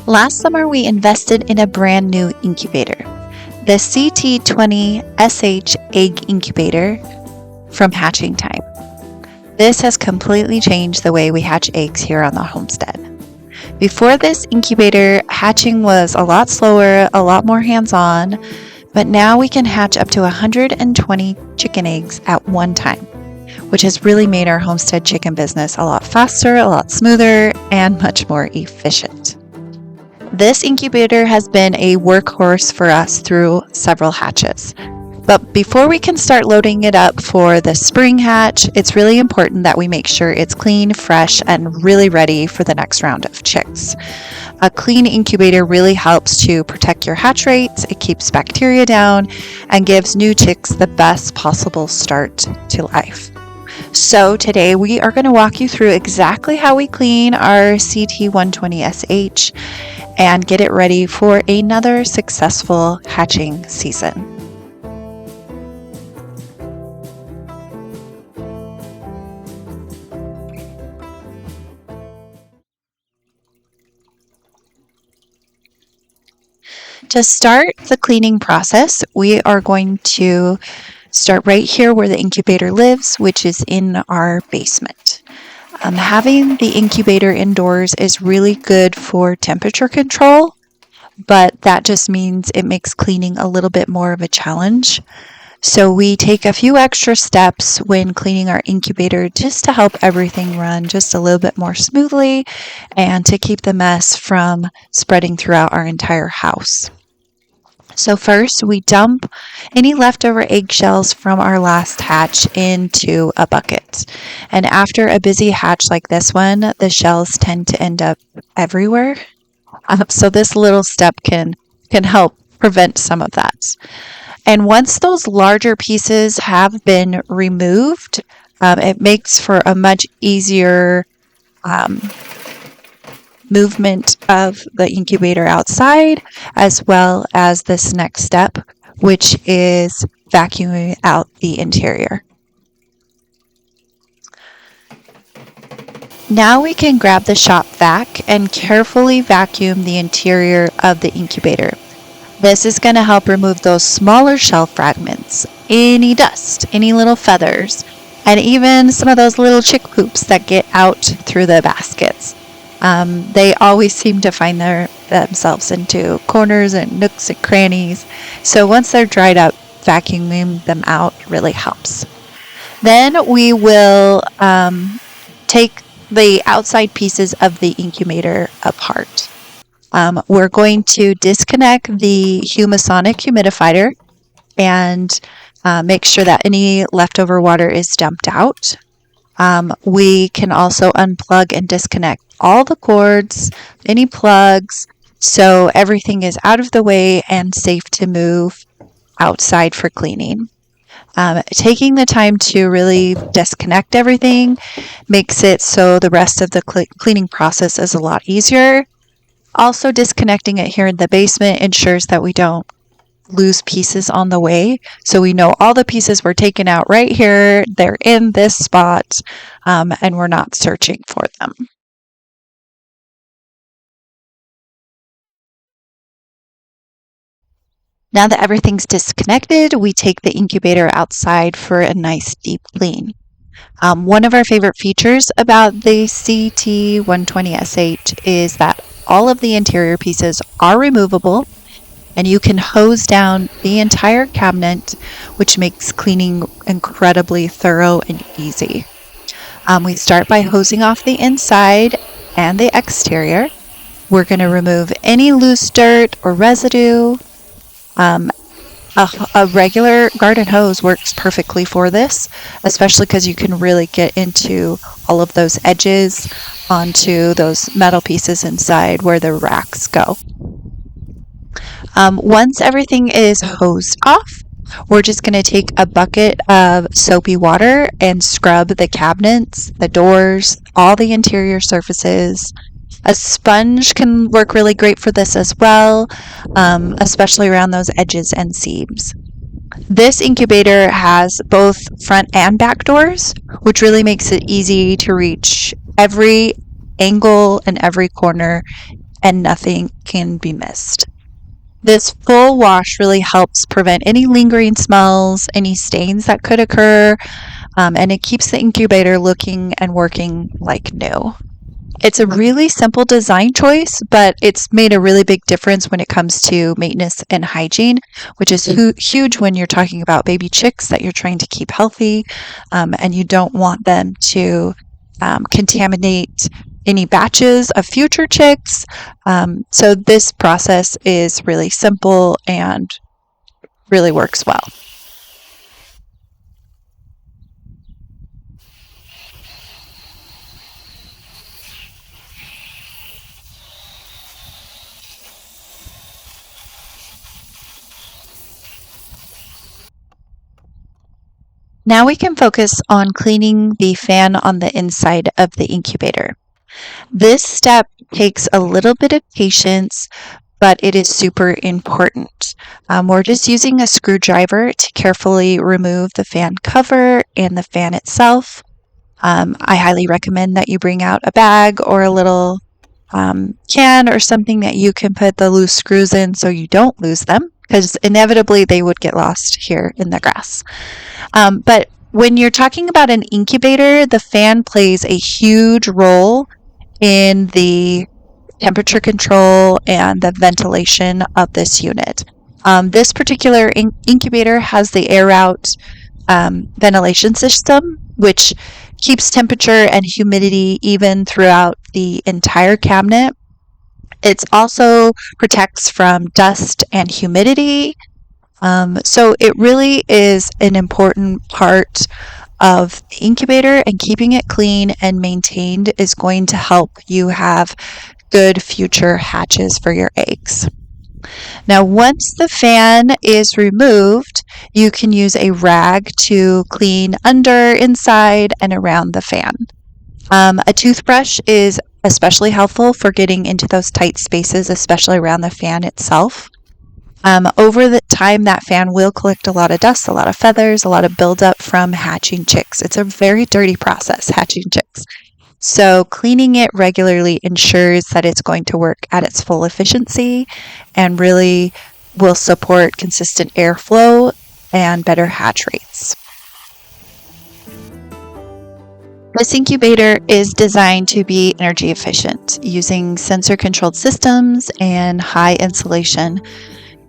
Last summer, we invested in a brand new incubator, the CT120 SH egg incubator from Hatching Time. This has completely changed the way we hatch eggs here on the homestead. Before this incubator, hatching was a lot slower, a lot more hands-on, but now we can hatch up to 120 chicken eggs at one time, which has really made our homestead chicken business a lot faster, a lot smoother, and much more efficient. This incubator has been a workhorse for us through several hatches. But before we can start loading it up for the spring hatch, it's really important that we make sure it's clean, fresh, and really ready for the next round of chicks. A clean incubator really helps to protect your hatch rates, it keeps bacteria down, and gives new chicks the best possible start to life. So today we are going to walk you through exactly how we clean our CT120 SH and get it ready for another successful hatching season. To start the cleaning process, we are going to start right here where the incubator lives, which is in our basement. Having the incubator indoors is really good for temperature control, but that just means it makes cleaning a little bit more of a challenge. So we take a few extra steps when cleaning our incubator just to help everything run just a little bit more smoothly and to keep the mess from spreading throughout our entire house. So first, we dump any leftover eggshells from our last hatch into a bucket. And after a busy hatch like this one, the shells tend to end up everywhere. So this little step can help prevent some of that. And once those larger pieces have been removed, it makes for a much easier movement of the incubator outside, as well as this next step, which is vacuuming out the interior. Now we can grab the shop vac and carefully vacuum the interior of the incubator. This is going to help remove those smaller shell fragments, any dust, any little feathers, and even some of those little chick poops that get out through the baskets. They always seem to find themselves into corners and nooks and crannies. So once they're dried up, vacuuming them out really helps. Then we will take the outside pieces of the incubator apart. We're going to disconnect the Humasonic humidifier and make sure that any leftover water is dumped out. We can also unplug and disconnect all the cords, any plugs, so everything is out of the way and safe to move outside for cleaning. Taking the time to really disconnect everything makes it so the rest of the cleaning process is a lot easier. Also, disconnecting it here in the basement ensures that we don't lose pieces on the way. So we know all the pieces were taken out right here, they're in this spot, and we're not searching for them. Now that everything's disconnected, we take the incubator outside for a nice deep clean. One of our favorite features about the CT120 SH is that all of the interior pieces are removable, and you can hose down the entire cabinet, which makes cleaning incredibly thorough and easy. We start by hosing off the inside and the exterior. We're going to remove any loose dirt or residue. A regular garden hose works perfectly for this, especially because you can really get into all of those edges onto those metal pieces inside where the racks go. Once everything is hosed off, we're just going to take a bucket of soapy water and scrub the cabinets, the doors, all the interior surfaces. A sponge can work really great for this as well, especially around those edges and seams. This incubator has both front and back doors, which really makes it easy to reach every angle and every corner, and nothing can be missed. This full wash really helps prevent any lingering smells, any stains that could occur, and it keeps the incubator looking and working like new. It's a really simple design choice, but it's made a really big difference when it comes to maintenance and hygiene, which is huge when you're talking about baby chicks that you're trying to keep healthy, and you don't want them to contaminate any batches of future chicks. So this process is really simple and really works well. Now we can focus on cleaning the fan on the inside of the incubator. This step takes a little bit of patience, but it is super important. We're just using a screwdriver to carefully remove the fan cover and the fan itself. I highly recommend that you bring out a bag or a little can or something that you can put the loose screws in so you don't lose them, because inevitably they would get lost here in the grass. But when you're talking about an incubator, the fan plays a huge role in the temperature control and the ventilation of this unit. This particular incubator has the air route ventilation system, which keeps temperature and humidity even throughout the entire cabinet. It also protects from dust and humidity. So it really is an important part of the incubator, and keeping it clean and maintained is going to help you have good future hatches for your eggs. Now, once the fan is removed, you can use a rag to clean under, inside, and around the fan. A toothbrush is especially helpful for getting into those tight spaces, especially around the fan itself. Over the time, that fan will collect a lot of dust, a lot of feathers, a lot of buildup from hatching chicks. It's a very dirty process, hatching chicks. So cleaning it regularly ensures that it's going to work at its full efficiency and really will support consistent airflow and better hatch rates. This incubator is designed to be energy efficient, using sensor-controlled systems and high insulation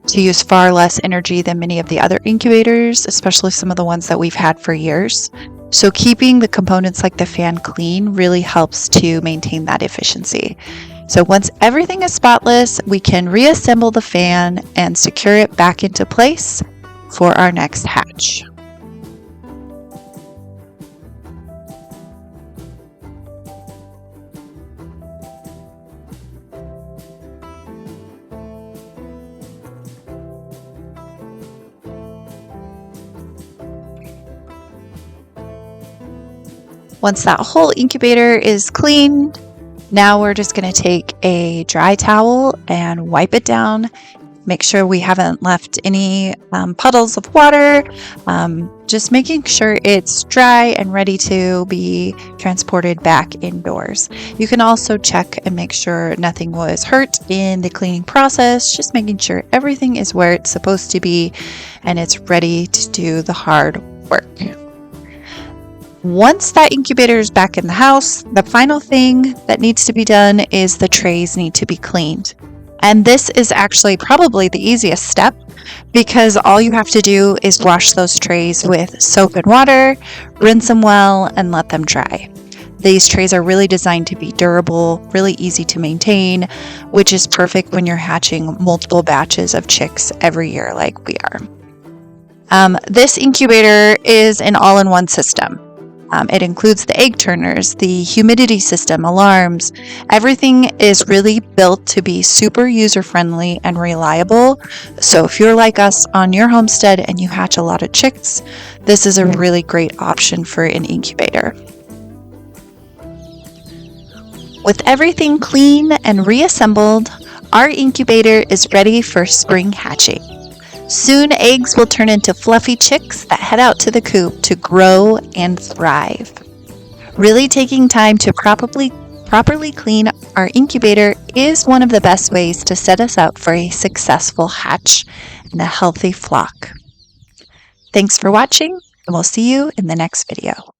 to use far less energy than many of the other incubators, especially some of the ones that we've had for years. So keeping the components like the fan clean really helps to maintain that efficiency. So once everything is spotless, we can reassemble the fan and secure it back into place for our next hatch. Once that whole incubator is cleaned, now we're just going to take a dry towel and wipe it down. Make sure we haven't left any puddles of water, just making sure it's dry and ready to be transported back indoors. You can also check and make sure nothing was hurt in the cleaning process, just making sure everything is where it's supposed to be and it's ready to do the hard work. Once that incubator is back in the house, the final thing that needs to be done is the trays need to be cleaned. And this is actually probably the easiest step, because all you have to do is wash those trays with soap and water, rinse them well, and let them dry. These trays are really designed to be durable, really easy to maintain, which is perfect when you're hatching multiple batches of chicks every year like we are. This incubator is an all-in-one system. It includes the egg turners, the humidity system, alarms. Everything is really built to be super user-friendly and reliable. So if you're like us on your homestead and you hatch a lot of chicks, this is a really great option for an incubator. With everything clean and reassembled, our incubator is ready for spring hatching. Soon eggs will turn into fluffy chicks that head out to the coop to grow and thrive. Really taking time to properly clean our incubator is one of the best ways to set us up for a successful hatch and a healthy flock. Thanks for watching, and we'll see you in the next video.